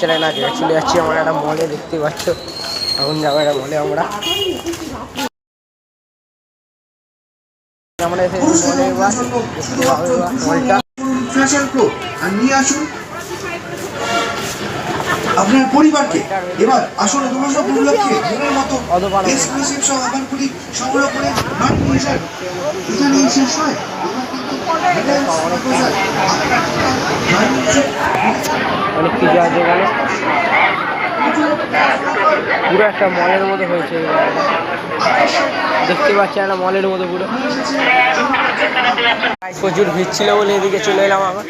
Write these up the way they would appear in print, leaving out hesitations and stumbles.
চলে না চলে যাচ্ছি আমরা একটা মলে, দেখতে পাচ্ছ। এখন যাবো একটা মলে আমরা আপনার পরিবারকে এবার আসলে উপলক্ষে মনের মতো এক্সক্লুসিভ সব আগানগুলি সংগ্রহ করে এখানে শেষ হয়। অনেক কিছু আছে এখানে, পুরো একটা মলের মতো হয়েছে, দেখতে পাচ্ছি একটা মলের মতো পুরো। প্রচুর ভিড় ছিল বলে এদিকে চলে এলাম আমার,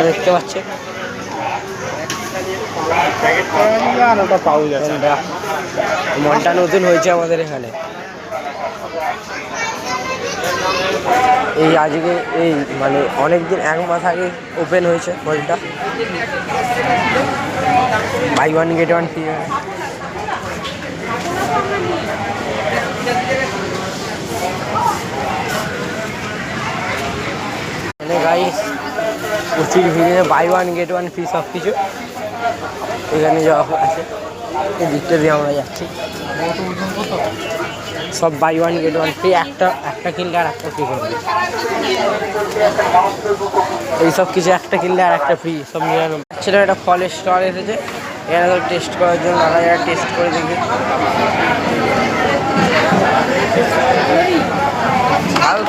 দেখতে পাচ্ছি। মলটা নতুন হয়েছে আমাদের এখানে, এই আজকে এই মানে অনেকদিন, 1 মাস আগে ওপেন হয়েছে মলটা। Buy 1 get 1 free. গাইস প্রচুর ভিড়ে, বাই 1 গেট 1 ফ্রি সব কিছু এখানে যাওয়া আছে। এই দিকটা দিয়ে আমরা যাচ্ছি, সব বাই 1 গেট 1 ফ্রি, একটা কিনলে আর একটা ফ্রি করবে। এই সব কিছু একটা কিনলে আর একটা ফ্রি, সব 99। সেটা একটা ফলের স্টল এসেছে, এখানে তো টেস্ট করার জন্য নানা জায়গায় টেস্ট করে দেখি। ভালো